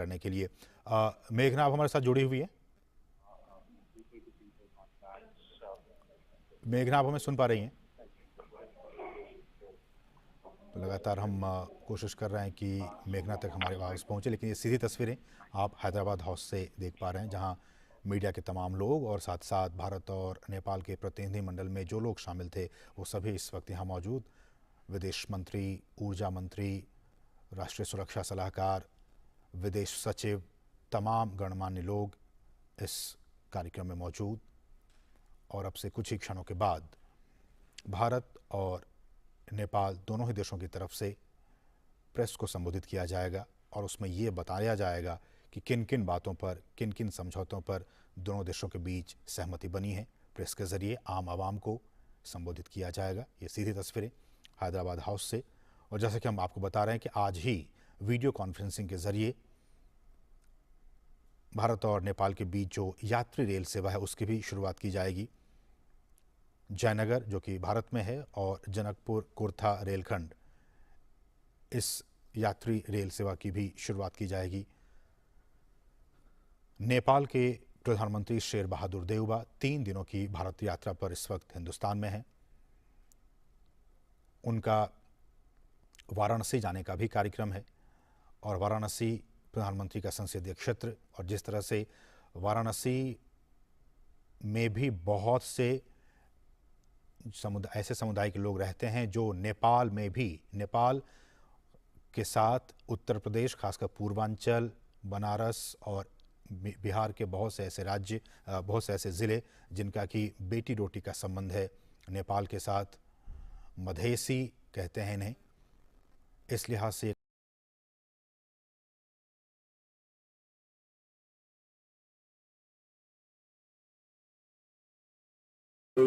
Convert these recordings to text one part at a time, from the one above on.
करने के लिए। मेघना आप हमारे साथ जुड़ी हुई है? मेघना आप हमें सुन पा रही हैं? तो लगातार हम कोशिश कर रहे हैं कि मेघना तक हमारे आवाज़ पहुंचे, लेकिन ये सीधी तस्वीरें आप हैदराबाद हाउस से देख पा रहे हैं, जहां मीडिया के तमाम लोग और साथ साथ भारत और नेपाल के प्रतिनिधि मंडल में जो लोग शामिल थे वो सभी इस वक्त यहाँ मौजूद। विदेश मंत्री, ऊर्जा मंत्री, राष्ट्रीय सुरक्षा सलाहकार, विदेश सचिव, तमाम गणमान्य लोग इस कार्यक्रम में मौजूद। और अब से कुछ ही क्षणों के बाद भारत और नेपाल दोनों ही देशों की तरफ से प्रेस को संबोधित किया जाएगा और उसमें ये बताया जाएगा कि किन किन बातों पर, किन किन समझौतों पर दोनों देशों के बीच सहमति बनी है। प्रेस के ज़रिए आम आवाम को संबोधित किया जाएगा। ये सीधी तस्वीरें हैदराबाद हाउस से। और जैसा कि हम आपको बता रहे हैं कि आज ही वीडियो कॉन्फ्रेंसिंग के ज़रिए भारत और नेपाल के बीच जो यात्री रेल सेवा है उसकी भी शुरुआत की जाएगी। जयनगर, जो कि भारत में है, और जनकपुर कुर्था रेलखंड, इस यात्री रेल सेवा की भी शुरुआत की जाएगी। नेपाल के प्रधानमंत्री शेर बहादुर देउबा 3 दिनों की भारत यात्रा पर इस वक्त हिंदुस्तान में हैं। उनका वाराणसी जाने का भी कार्यक्रम है और वाराणसी प्रधानमंत्री का संसदीय क्षेत्र, और जिस तरह से वाराणसी में भी बहुत से ऐसे समुदाय के लोग रहते हैं जो नेपाल में भी, नेपाल के साथ उत्तर प्रदेश, खासकर पूर्वांचल, बनारस और बिहार के बहुत से ऐसे राज्य, बहुत से ऐसे ज़िले जिनका कि बेटी रोटी का संबंध है नेपाल के साथ। मधेसी कहते हैं इन्हें। इस लिहाज से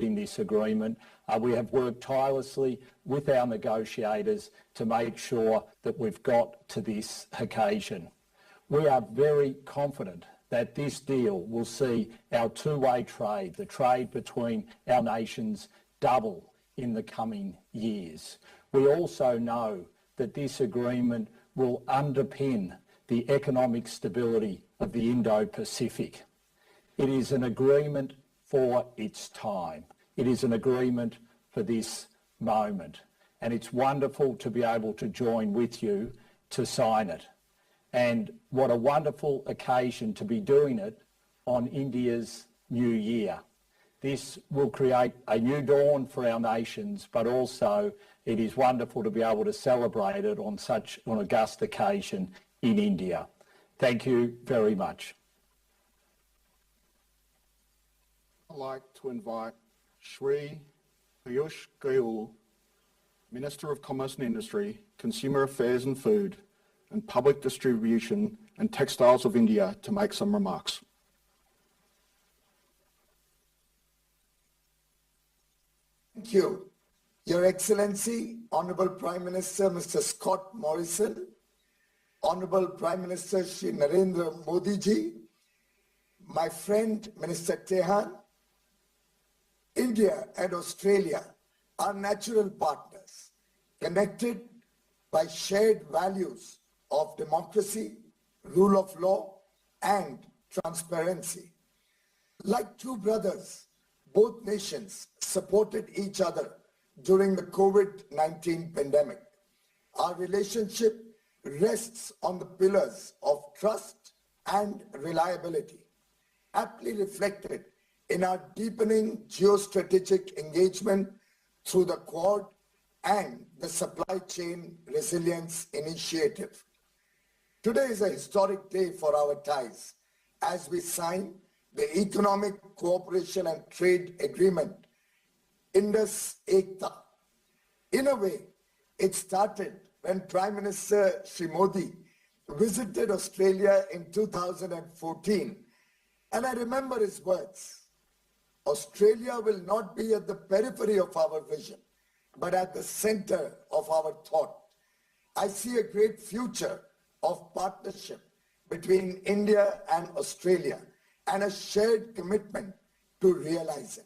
in this agreement. We have worked tirelessly with our negotiators to make sure that we've got to this occasion. We are very confident that this deal will see our two-way trade, the trade between our nations, double in the coming years. We also know that this agreement will underpin the economic stability of the Indo-Pacific. It is an agreement for its time. It is an agreement for this moment. And it's wonderful to be able to join with you to sign it. And what a wonderful occasion to be doing it on India's New Year. This will create a new dawn for our nations, but also it is wonderful to be able to celebrate it on such an august occasion in India. Thank you very much. I'd like to invite Shri Piyush Goyal, Minister of Commerce and Industry, Consumer Affairs and Food, and Public Distribution and Textiles of India to make some remarks. Thank you. Your Excellency, Honourable Prime Minister Mr. Scott Morrison, Honourable Prime Minister Shri Narendra Modi ji, my friend Minister Tehan, India and Australia are natural partners, connected by shared values of democracy, rule of law, and transparency. Like two brothers, both nations supported each other during the COVID-19 pandemic. Our relationship rests on the pillars of trust and reliability, aptly reflected in our deepening geostrategic engagement through the Quad and the Supply Chain Resilience Initiative. Today is a historic day for our ties as we sign the Economic Cooperation and Trade Agreement, Indus Ekta. In a way, it started when Prime Minister Shri Modi visited Australia in 2014, and I remember his words. Australia will not be at the periphery of our vision, but at the center of our thought. I see a great future of partnership between India and Australia and a shared commitment to realize it.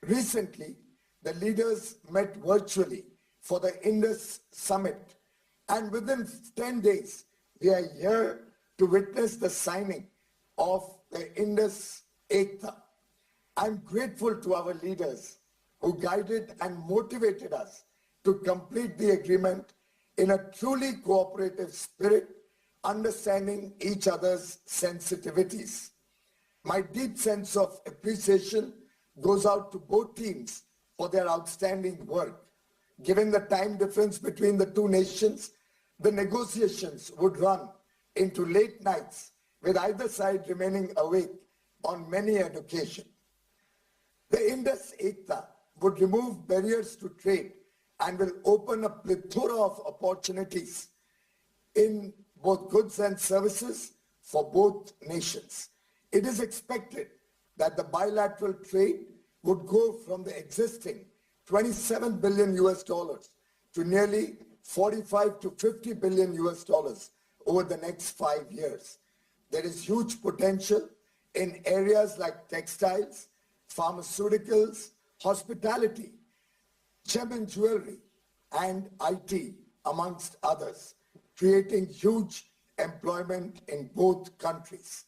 Recently, the leaders met virtually for the Indus Summit, and within 10 days, we are here to witness the signing of the Indus Ekta. I'm grateful to our leaders who guided and motivated us to complete the agreement in a truly cooperative spirit, understanding each other's sensitivities. My deep sense of appreciation goes out to both teams for their outstanding work. Given the time difference between the two nations, the negotiations would run into late nights, with either side remaining awake on many an occasion. The Indus Ekta would remove barriers to trade and will open a plethora of opportunities in both goods and services for both nations. It is expected that the bilateral trade would go from the existing 27 billion US dollars to nearly 45 to 50 billion US dollars over the next 5 years. There is huge potential in areas like textiles, pharmaceuticals, hospitality, gem and jewelry, and IT, amongst others, creating huge employment in both countries.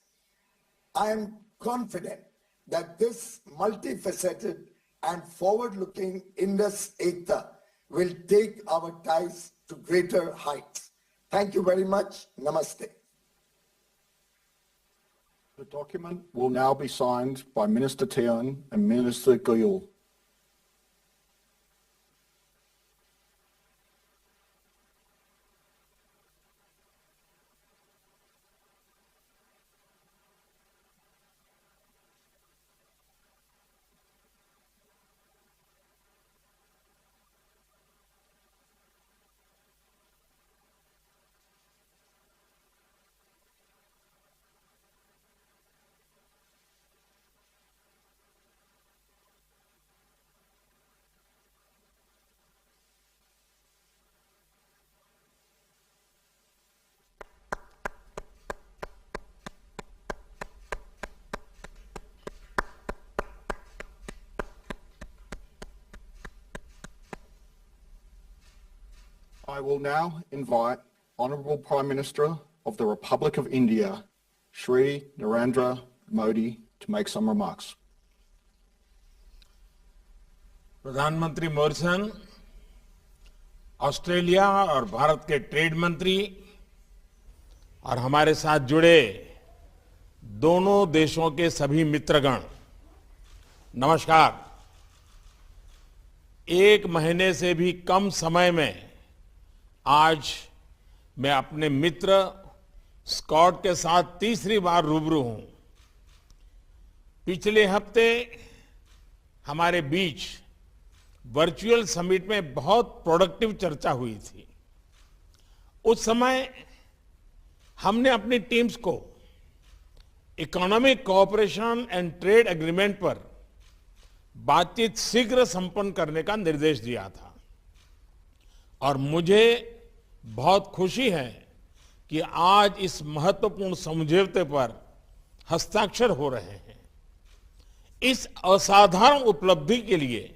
I am confident that this multifaceted and forward-looking Indus Ekta will take our ties to greater heights. Thank you very much. Namaste. The document will now be signed by Minister Teon and Minister Goyal. I will now invite Honourable Prime Minister of the Republic of India, Shri Narendra Modi, to make some remarks. प्रधानमंत्री Morrison, Australia और भारत के trade मंत्री और हमारे साथ जुड़े दोनों देशों के सभी मित्रगण, नमस्कार। एक महीने से भी कम समय में आज मैं अपने मित्र स्कॉट के साथ तीसरी बार रूबरू हूं। पिछले हफ्ते हमारे बीच वर्चुअल समिट में बहुत प्रोडक्टिव चर्चा हुई थी। उस समय हमने अपनी टीम्स को economic cooperation and trade agreement पर बातचीत शीघ्र संपन्न करने का निर्देश दिया था और मुझे बहुत खुशी है कि आज इस महत्वपूर्ण समझौते पर हस्ताक्षर हो रहे हैं। इस असाधारण उपलब्धि के लिए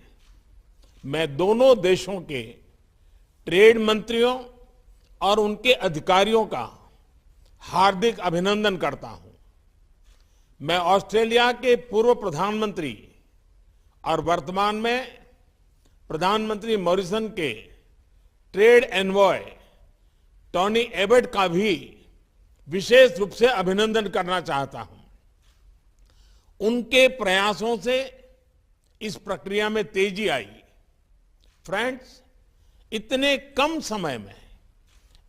मैं दोनों देशों के ट्रेड मंत्रियों और उनके अधिकारियों का हार्दिक अभिनंदन करता हूं। मैं ऑस्ट्रेलिया के पूर्व प्रधानमंत्री और वर्तमान में प्रधानमंत्री मॉरिसन के ट्रेड एनवॉय टोनी एबट का भी विशेष रूप से अभिनंदन करना चाहता हूं। उनके प्रयासों से इस प्रक्रिया में तेजी आई। फ्रेंड्स, इतने कम समय में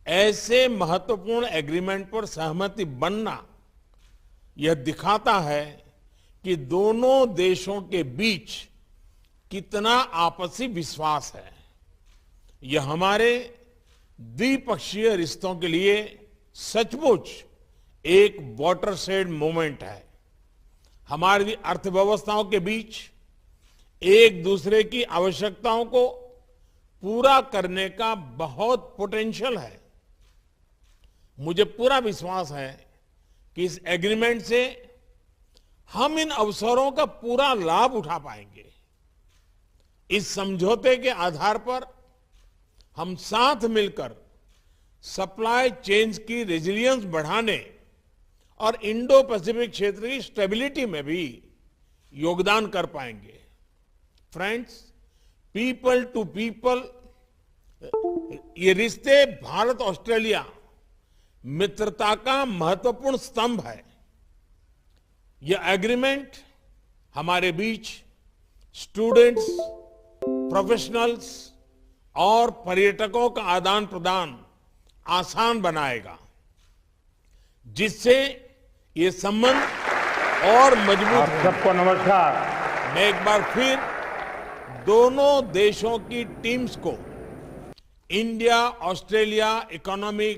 ऐसे महत्वपूर्ण एग्रीमेंट पर सहमति बनना यह दिखाता है कि दोनों देशों के बीच कितना आपसी विश्वास है। यह हमारे द्विपक्षीय रिश्तों के लिए सचमुच एक वाटरशेड मोमेंट है। हमारी अर्थव्यवस्थाओं के बीच एक दूसरे की आवश्यकताओं को पूरा करने का बहुत पोटेंशियल है। मुझे पूरा विश्वास है कि इस एग्रीमेंट से हम इन अवसरों का पूरा लाभ उठा पाएंगे। इस समझौते के आधार पर हम साथ मिलकर सप्लाई चेन्स की रेजिलियंस बढ़ाने और इंडो पैसिफिक क्षेत्र की स्टेबिलिटी में भी योगदान कर पाएंगे। फ्रेंड्स, पीपल टू पीपल ये रिश्ते भारत ऑस्ट्रेलिया मित्रता का महत्वपूर्ण स्तंभ है। यह एग्रीमेंट हमारे बीच स्टूडेंट्स, प्रोफेशनल्स और पर्यटकों का आदान प्रदान आसान बनाएगा, जिससे ये संबंध और मजबूत होगा। सबको नमस्कार। मैं एक बार फिर दोनों देशों की टीम्स को India Australia economic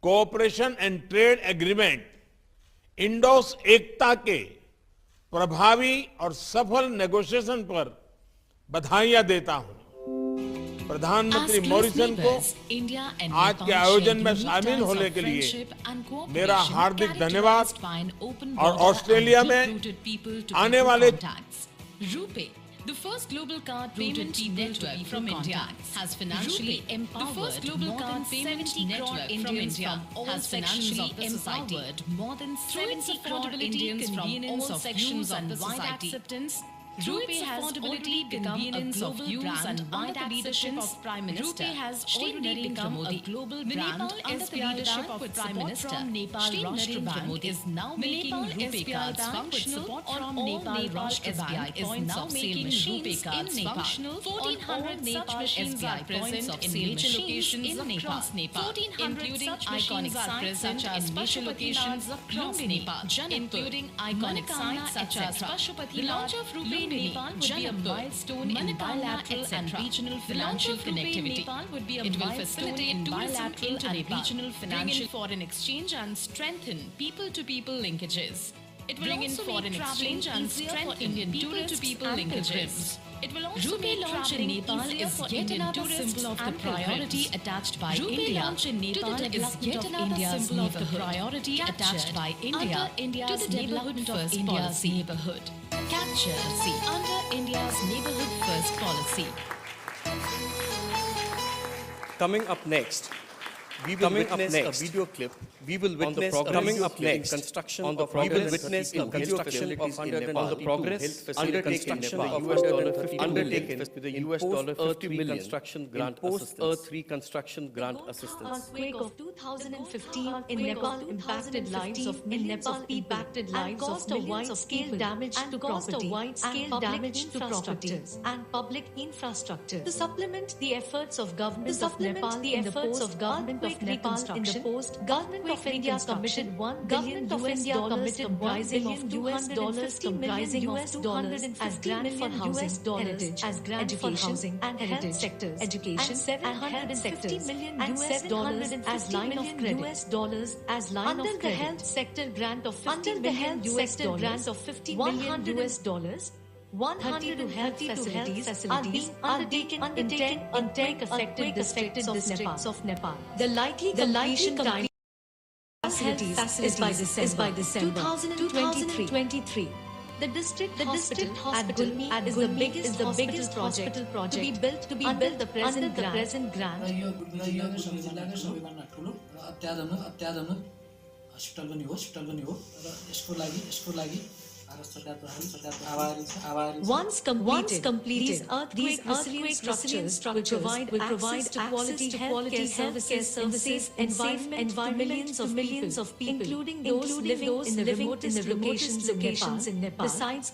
cooperation and trade agreement इंडोस एकता के प्रभावी और सफल नेगोशिएशन पर बधाइयां देता हूं। प्रधानमंत्री मॉरिसन को आज के आयोजन में शामिल होने के लिए मेरा हार्दिक धन्यवाद और ऑस्ट्रेलिया में आने वाले The first global card payment network from India has financially empowered more than 70 crore Indians from all sections of the society. More than 70 crore Indians from all sections of the society. RuPay has already become a global brand under the leadership of Prime Minister. RuPay has already become a global brand under the leadership of Prime Minister. Nepal Rashtra Bank is now making RuPay cards functional on all Nepal SBI points of sale machines in Nepal. 1,400 such machines are present in major locations across Nepal, including iconic sites such as major locations across Nepal, including iconic sites such as Pashupati. The launch of RuPay Nepal would be a milestone in bilateral and regional financial connectivity. It will facilitate bilateral and regional financial foreign exchange and strengthen people-to-people linkages. It will bring in foreign exchange and strengthen Indian people-to-people linkages. It will also make launch in Nepal is yet another symbol of the priority attached by India to the development of India's neighborhood. Priority attached by India to the development of India's neighborhood. Capture under India's neighborhood first policy. Coming up next, we will witness a video clip. We will witness coming up next construction on the progress. We will witness a video clip of on the progress under construction of undertaken with the $50 million construction grant post-Earth reconstruction grant assistance. Earthquake of 2015 in Nepal impacted lives of millions of people and caused a wide-scale damage to property and public infrastructure. To supplement the efforts of government of Nepal in the post-Government of India committed $1 billion comprising of $250 million as grant for housing, heritage, education and heritage sectors, education, and $750 million as line of credit. Under the health sector grant of $50 million, 130 health facilities are being undertaken in 10 earthquake affected districts of Nepal. The likely completion facilities is by December 2023. The district hospital at Gulmi is the biggest hospital project to be built under the present grant. यो जिल्लाकै सबैभन्दा ठुलो र अत्याधुनिक hospital पनि हो र यसको लागि Once completed, these earthquake structures will provide access to quality healthcare services and environment to millions of people, including those living in the remotest locations in Nepal. Besides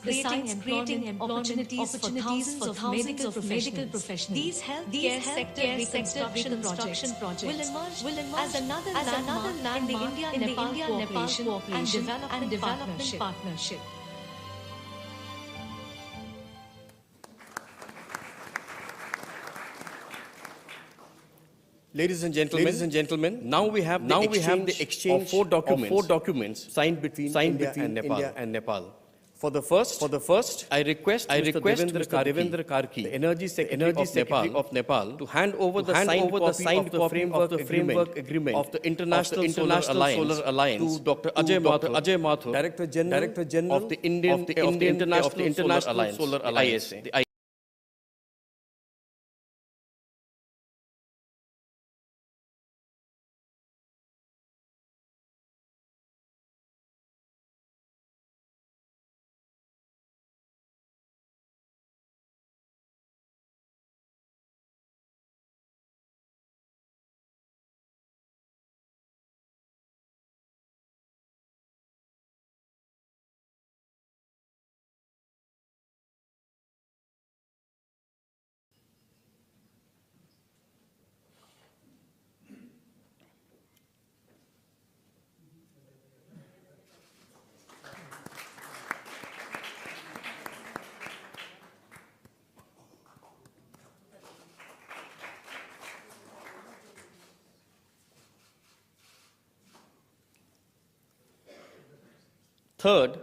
creating opportunities for thousands of medical professionals, these healthcare sector reconstruction projects will emerge as another landmark in the India-Nepal cooperation and development partnership. Ladies and gentlemen, now we have the exchange of four documents signed between India and Nepal. For the first, I request Mr. Devendra Karki, the Energy Secretary of Nepal, to hand over the signed framework agreement of the International Solar Alliance to Dr. Ajay Mathur, Director General of the International Solar Alliance. Third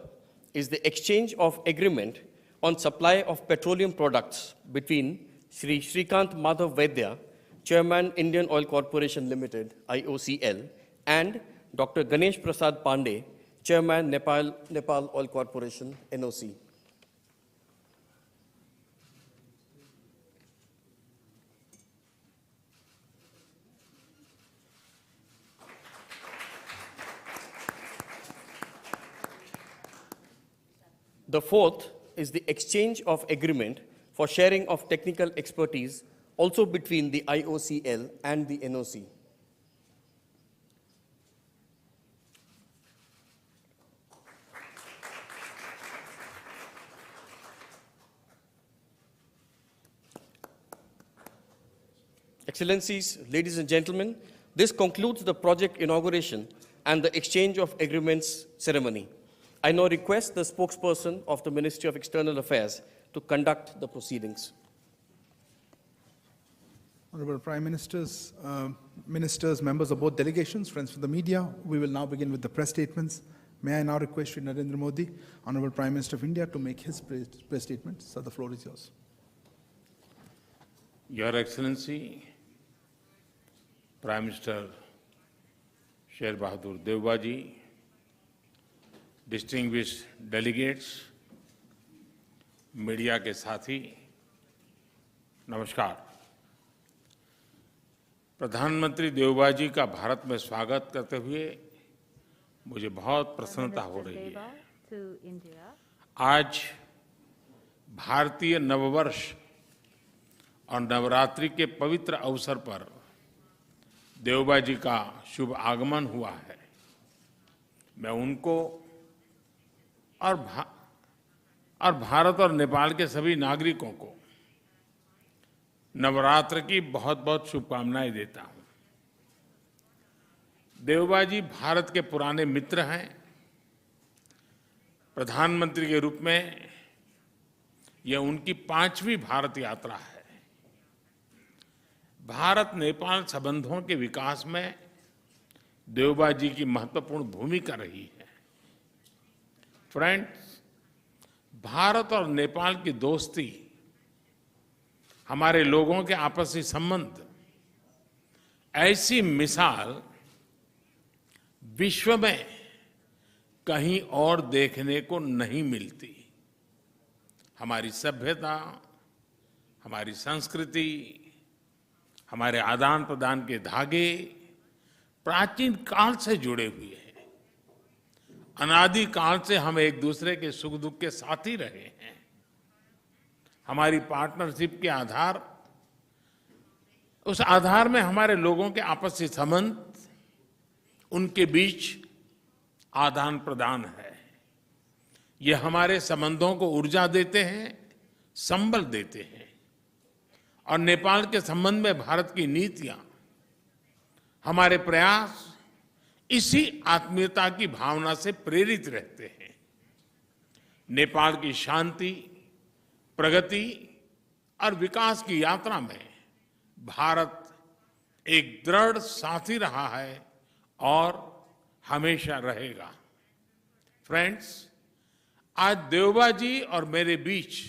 is the exchange of agreement on supply of petroleum products between Sri Shrikant Madhav Vaidya, Chairman Indian Oil Corporation Limited, IOCL, and Dr. Ganesh Prasad Pandey, Chairman Nepal Oil Corporation, NOC. The fourth is the exchange of agreement for sharing of technical expertise also between the IOCL and the NOC. Excellencies, ladies and gentlemen, this concludes the project inauguration and the exchange of agreements ceremony. I now request the spokesperson of the Ministry of External Affairs to conduct the proceedings. Honorable Prime Ministers, Ministers, members of both delegations, friends from the media, we will now begin with the press statements. May I now request Shri Narendra Modi, Honorable Prime Minister of India, to make his press statement. Sir, the floor is yours. Your Excellency, Prime Minister Sher Bahadur Deuba ji, distinguished delegates, media के साथी, नमस्कार। प्रधानमंत्री देवबा जी का भारत में स्वागत करते हुए मुझे बहुत प्रसन्नता हो रही है। आज भारतीय नववर्ष और नवरात्रि के पवित्र अवसर पर देवबा जी का शुभ आगमन हुआ है। मैं उनको और भारत और नेपाल के सभी नागरिकों को नवरात्र की बहुत बहुत शुभकामनाएं देता हूं। देवबा जी भारत के पुराने मित्र हैं। प्रधानमंत्री के रूप में यह उनकी 5वीं भारत यात्रा है। भारत नेपाल संबंधों के विकास में देवबा जी की महत्वपूर्ण भूमिका रही है। फ्रेंड्स, भारत और नेपाल की दोस्ती, हमारे लोगों के आपसी संबंध, ऐसी मिसाल विश्व में कहीं और देखने को नहीं मिलती। हमारी सभ्यता, हमारी संस्कृति, हमारे आदान प्रदान के धागे प्राचीन काल से जुड़े हुए हैं। अनादि काल से हम एक दूसरे के सुख दुख के साथी रहे हैं। हमारी पार्टनरशिप के आधार, उस आधार में हमारे लोगों के आपसी संबंध, उनके बीच आदान प्रदान है। ये हमारे संबंधों को ऊर्जा देते हैं, संबल देते हैं। और नेपाल के संबंध में भारत की नीतियां, हमारे प्रयास इसी आत्मीयता की भावना से प्रेरित रहते हैं। नेपाल की शांति, प्रगति और विकास की यात्रा में भारत एक दृढ़ साथी रहा है और हमेशा रहेगा। फ्रेंड्स, आज देवबा जी और मेरे बीच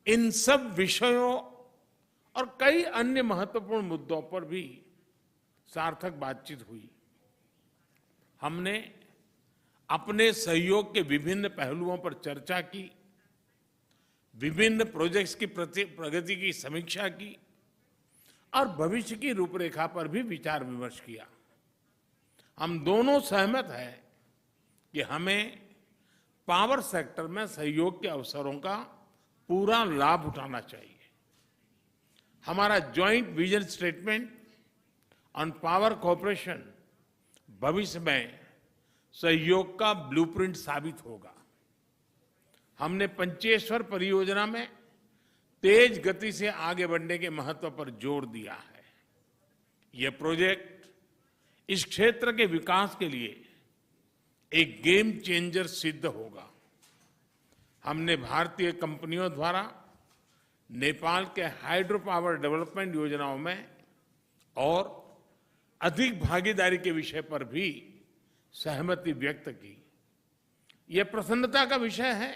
इन सब विषयों और कई अन्य महत्वपूर्ण मुद्दों पर भी सार्थक बातचीत हुई। हमने अपने सहयोग के विभिन्न पहलुओं पर चर्चा की, विभिन्न प्रोजेक्ट्स की प्रगति की समीक्षा की और भविष्य की रूपरेखा पर भी विचार विमर्श किया। हम दोनों सहमत हैं कि हमें पावर सेक्टर में सहयोग के अवसरों का पूरा लाभ उठाना चाहिए। हमारा joint vision statement on power cooperation भविष्य में सहयोग का ब्लूप्रिंट साबित होगा। हमने पंचेश्वर परियोजना में तेज गति से आगे बढ़ने के महत्व पर जोर दिया है। यह प्रोजेक्ट इस क्षेत्र के विकास के लिए एक गेम चेंजर सिद्ध होगा। हमने भारतीय कंपनियों द्वारा नेपाल के हाइड्रो पावर डेवलपमेंट योजनाओं में और अधिक भागीदारी के विषय पर भी सहमति व्यक्त की। ये प्रसन्नता का विषय है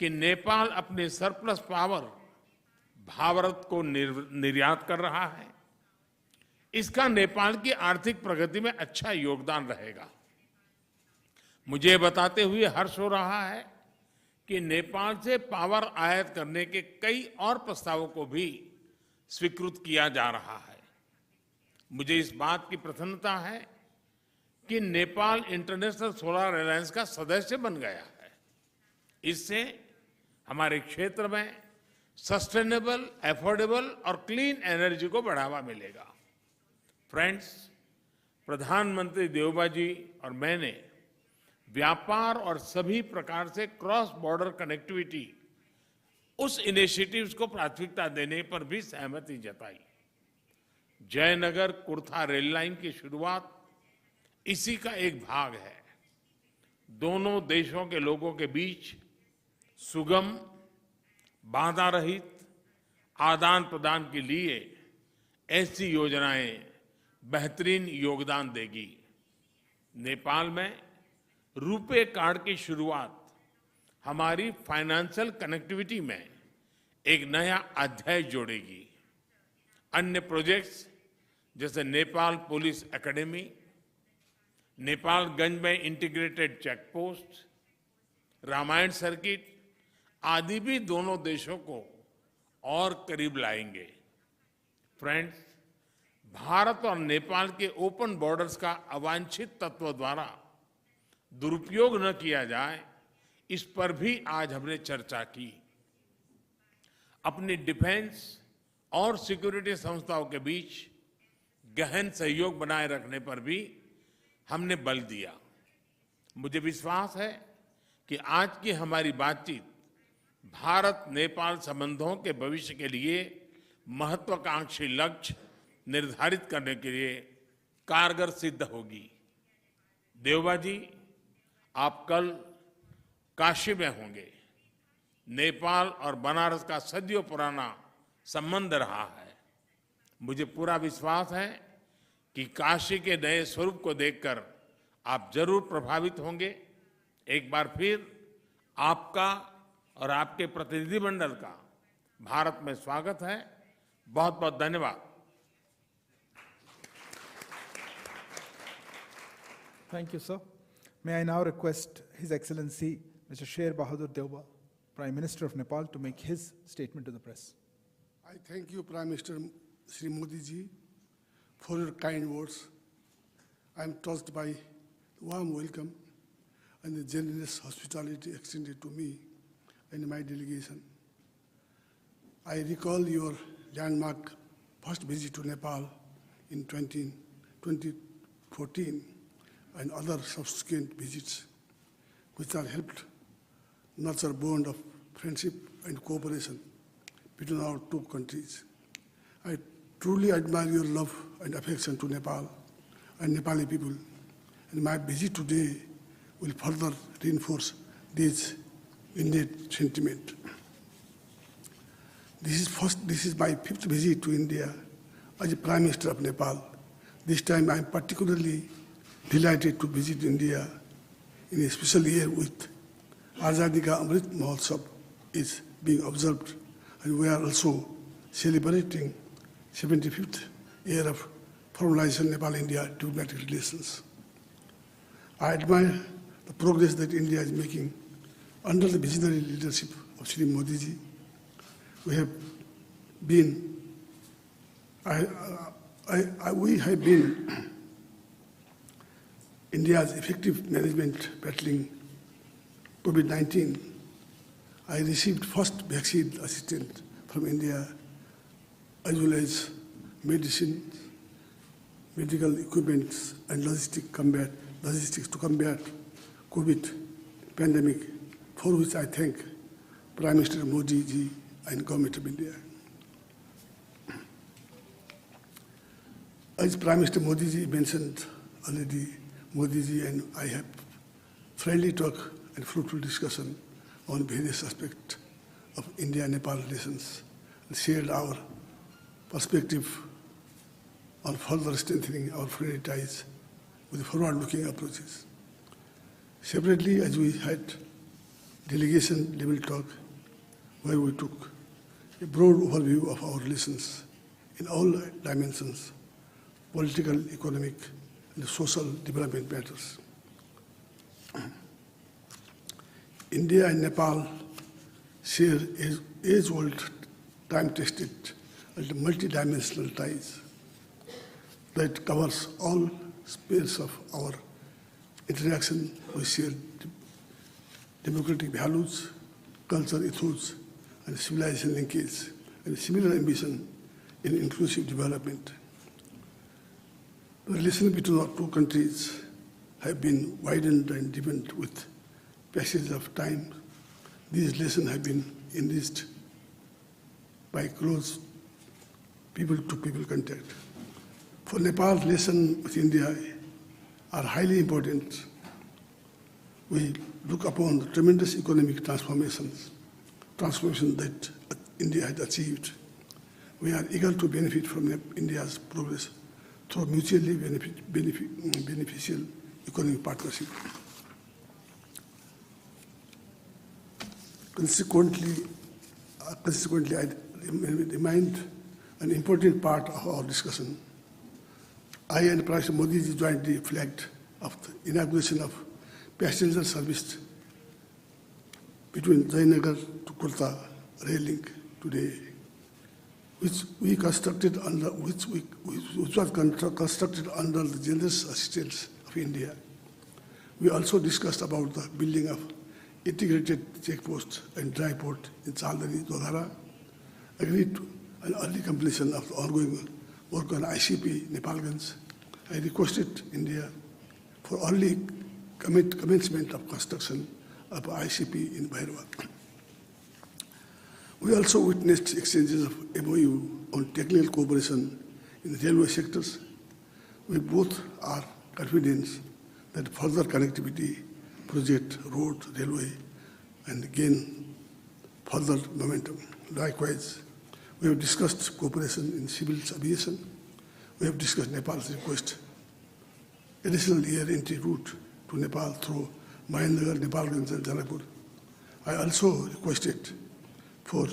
कि नेपाल अपने सरप्लस पावर भारत को निर्यात कर रहा है। इसका नेपाल की आर्थिक प्रगति में अच्छा योगदान रहेगा। मुझे बताते हुए हर्ष हो रहा है कि नेपाल से पावर आयात करने के कई और प्रस्तावों को भी स्वीकृत किया जा रहा है। मुझे इस बात की प्रसन्नता है कि नेपाल इंटरनेशनल सोलर अलायंस का सदस्य बन गया है। इससे हमारे क्षेत्र में सस्टेनेबल, अफोर्डेबल और क्लीन एनर्जी को बढ़ावा मिलेगा। फ्रेंड्स, प्रधानमंत्री देउबा जी और मैंने व्यापार और सभी प्रकार से क्रॉस बॉर्डर कनेक्टिविटी उस इनिशिएटिव्स को प्राथमिकता देने पर भी सहमति जताई। जयनगर कुर्था रेल लाइन की शुरुआत इसी का एक भाग है। दोनों देशों के लोगों के बीच सुगम, बाधा रहित आदान प्रदान के लिए ऐसी योजनाएं बेहतरीन योगदान देगी। नेपाल में रुपे कार्ड की शुरुआत हमारी फाइनेंशियल कनेक्टिविटी में एक नया अध्याय जोड़ेगी। अन्य प्रोजेक्ट्स जैसे नेपाल पुलिस एकेडमी, नेपालगंज में integrated check post, Ramayana circuit आदि भी दोनों देशों को और करीब लाएंगे। फ्रेंड्स, भारत और नेपाल के ओपन बॉर्डर्स का अवांछित तत्व द्वारा दुरुपयोग न किया जाए, इस पर भी आज हमने चर्चा की। अपनी डिफेंस और सिक्योरिटी संस्थाओं के बीच गहन सहयोग बनाए रखने पर भी हमने बल दिया। मुझे विश्वास है कि आज की हमारी बातचीत भारत नेपाल संबंधों के भविष्य के लिए महत्वाकांक्षी लक्ष्य निर्धारित करने के लिए कारगर सिद्ध होगी। देउबा जी, आप कल काशी में होंगे। नेपाल और बनारस का सदियों पुराना संबंध रहा है। मुझे पूरा विश्वास है कि काशी के नए स्वरूप को देखकर आप जरूर प्रभावित होंगे। एक बार फिर आपका और आपके प्रतिनिधिमंडल का भारत में स्वागत है। बहुत बहुत धन्यवाद। Thank you, sir. May I now request His Excellency Mr. Sher Bahadur Deuba, Prime Minister of Nepal, to make his statement to the press. I thank you, Prime Minister Shri Modi ji, for your kind words. I am touched by the warm welcome and the generous hospitality extended to me and my delegation. I recall your landmark first visit to Nepal in 2014 and other subsequent visits, which have helped nurture a bond of friendship and cooperation between our two countries. I truly admire your love and affection to Nepal and Nepali people, and my visit today will further reinforce this innate sentiment. This is my fifth visit to India as a Prime Minister of Nepal. This time I am particularly delighted to visit India in a special year with Azadi Ka Amrit Mahotsav is being observed, and we are also celebrating 75th year of formalization Nepal-India diplomatic relations. I admire the progress that India is making under the visionary leadership of Shri Modi ji. We have been India's effective management battling COVID-19. I received first vaccine assistance from India, as well as medicine, medical equipment, and logistics to combat COVID pandemic, for which I thank Prime Minister Modi ji and Government of India. As Prime Minister Modi ji mentioned already, Modi ji and I have friendly talk and fruitful discussion on various aspects of India-Nepal relations and shared our perspective on further strengthening our friendly ties with forward-looking approaches. Separately, as we had delegation level talk, where we took a broad overview of our relations in all dimensions, political, economic, and social development matters. India and Nepal share age-old, time-tested, and multidimensional ties that covers all spheres of our interaction. We share democratic values, culture, ethos, and civilization linkage, and similar ambition in inclusive development. The relations between our two countries have been widened and deepened with passage of time. These relations have been enriched by close people-to-people contact. For Nepal, relations with India are highly important. We look upon the tremendous economic transformation that India has achieved. We are eager to benefit from India's progress through mutually beneficial economic partnership. Consequently, I remind an important part of our discussion. I and Prime Minister Modi jointly flagged of the inauguration of passenger service between Jayanagar to Kurta rail link today, which was constructed under the generous assistance of India. We also discussed about the building of integrated checkpost and dry port in Chandani, Dodhara, agreed to an early completion of the ongoing work on ICP Nepalganj. I requested India for early commencement of construction of ICP in Bhairava. We also witnessed exchanges of MOU on technical cooperation in the railway sectors. We both are confident that further connectivity project, road, railway, and gain further momentum. Likewise, we have discussed cooperation in civil aviation. We have discussed Nepal's request additional air entry route to Nepal through Mahendragarh, Nepalganj, and Janakpur. I also requested for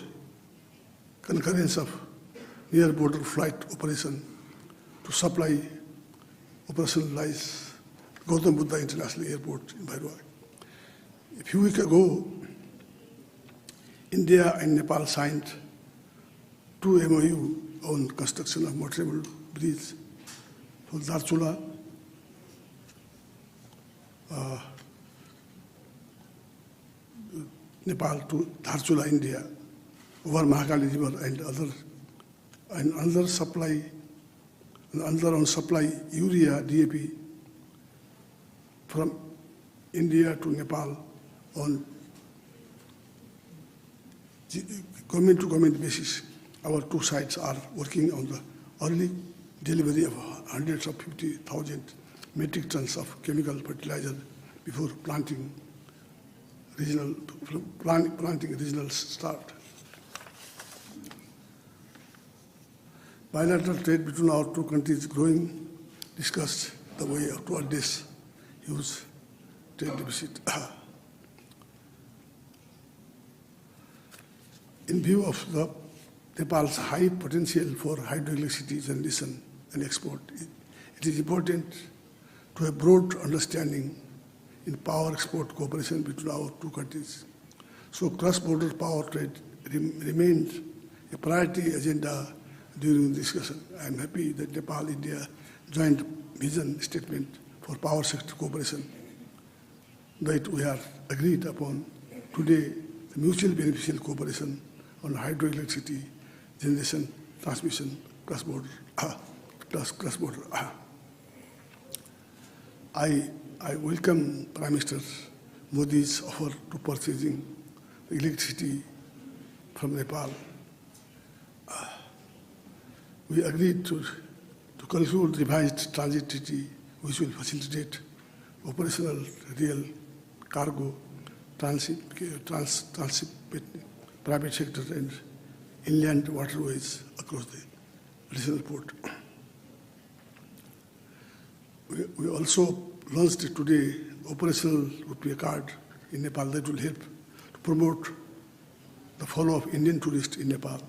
concurrence of near border flight operation to operationalize Gautam Buddha International Airport in Bhairava. A few weeks ago, India and Nepal signed 2 MOU on construction of motorable bridge from Dharchula, Nepal to Dharchula, India, over Mahakali River and another on supply urea DAP from India to Nepal on government-to-government basis. Our two sides are working on the early delivery of hundreds of 50,000 metric tons of chemical fertilizer before planting regional start. Bilateral trade between our two countries is growing. Discussed the way to address huge trade deficit. In view of Nepal's high potential for hydroelectricity generation and export, it is important to have broad understanding in power export cooperation between our two countries. So cross-border power trade remained a priority agenda during the discussion. I am happy that Nepal-India joint vision statement for power sector cooperation that we have agreed upon today, the mutual beneficial cooperation on hydroelectricity generation, transmission, cross-border. I welcome Prime Minister Modi's offer to purchasing electricity from Nepal. We agreed to conclude revised transit treaty which will facilitate operational rail, cargo, transit, private sector and inland waterways across the regional port. We also launched today operational rupee card in Nepal that will help to promote the follow of Indian tourists in Nepal.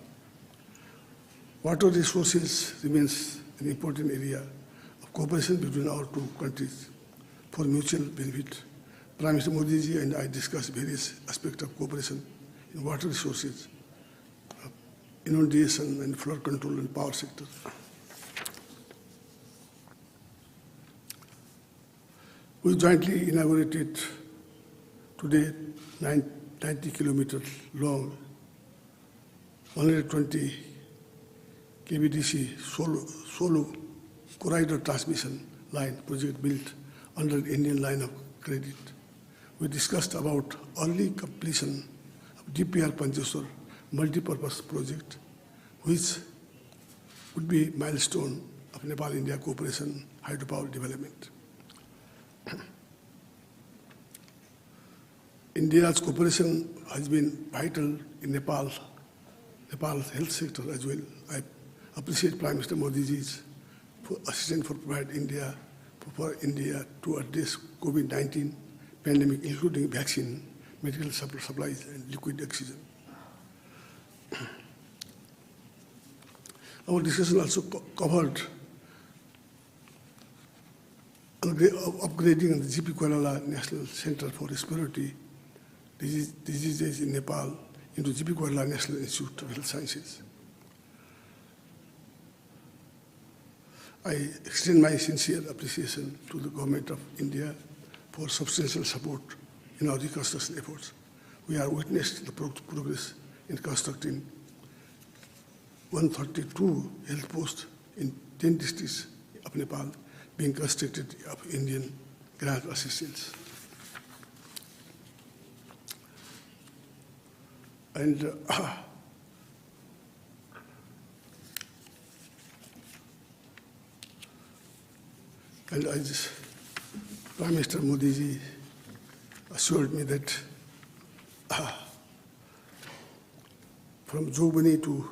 Water resources remains an important area of cooperation between our two countries for mutual benefit. Prime Minister Modi ji and I discussed various aspects of cooperation in water resources, inundation and flood control and power sector. We jointly inaugurated today 90 kilometers long, 120 kVDC solo corridor transmission line project built under the Indian line of credit. We discussed about early completion of DPR Pancheshwar multi-purpose project, which would be a milestone of Nepal-India cooperation hydropower development. India's cooperation has been vital in Nepal's health sector as well. I appreciate Prime Minister Modi ji's assistance for India to address COVID-19 pandemic, including vaccine, medical supplies, and liquid oxygen. Our discussion also covered upgrading the GP Kuala National Center for Respiratory Diseases in Nepal into GP Kuala National Institute of Health Sciences. I extend my sincere appreciation to the Government of India for substantial support in our reconstruction efforts. We are witnessed the progress in constructing 132 health posts in 10 districts of Nepal being constructed of Indian grant assistance. And as Prime Minister Modi ji assured me that from Jobani to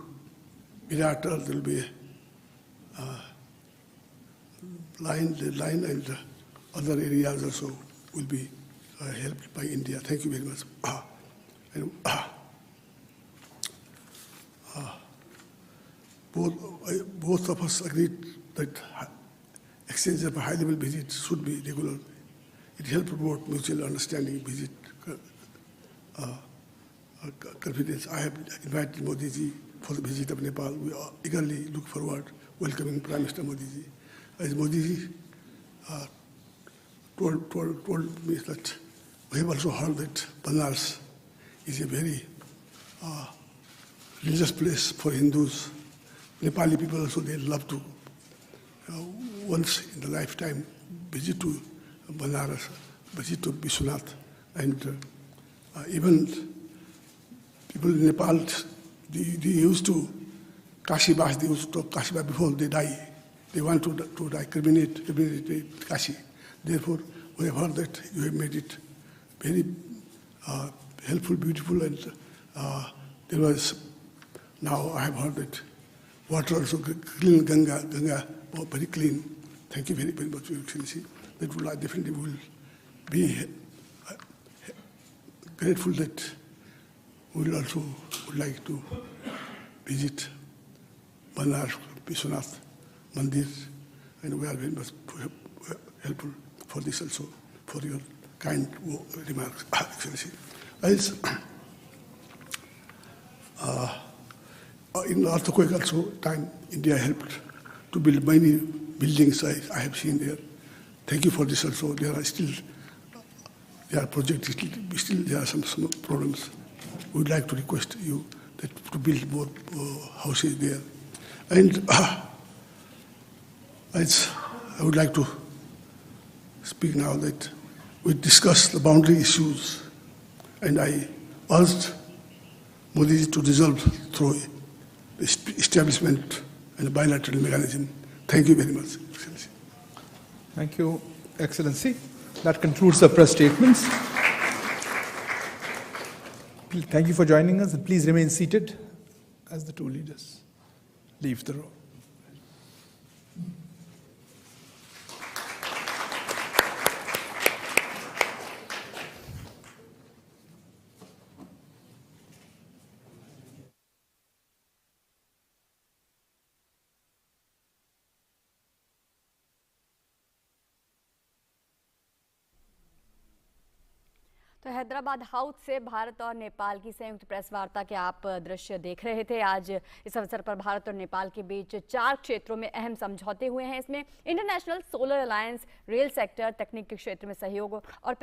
Biratar there will be a line and other areas also will be helped by India. Thank you very much. Both of us agreed that exchange of a high-level visit should be regular. It helps promote mutual understanding, visit, confidence. I have invited Modi ji for the visit of Nepal. We eagerly look forward welcoming Prime Minister Modi ji. As Modi ji told me that we have also heard that Banaras is a very religious place for Hindus. Nepali people also, they love to once in the lifetime visit to Banaras, visit to Vishwanath, and even people in Nepal, they used to Kashi-Bas, they used to talk Kashi-Bas before they die. They want to die, cremate Kashi. Therefore, we have heard that you have made it very helpful, beautiful, and there was, now I have heard that water also clean, Ganga, very clean. Thank you very, very much, Your Excellency. That will definitely will be grateful that we will also would like to visit Banar, Vishwanath Mandir, and we are very much helpful for this also, for your kind remarks, Excellency. As in earthquake also time, India helped to build many buildings I have seen there. Thank you for this also. There are projects, still there are some problems. We would like to request you that to build more houses there. And as I would like to speak now that we discussed the boundary issues, and I urged Modi to resolve through the establishment and a bilateral mechanism. Thank you very much, Excellency. Thank you, Excellency. That concludes the press statements. Thank you for joining us, and please remain seated as the two leaders leave the room. तो Hyderabad house से भारत और नेपाल की संयुक्त press वार्ता के आप दृश्य देख रहे थे। आज इस अवसर पर भारत और नेपाल के बीच 4 क्षेत्रों में अहम समझौते हुए हैं। इसमें international solar alliance, rail sector, तकनीक के क्षेत्र में सहयोग और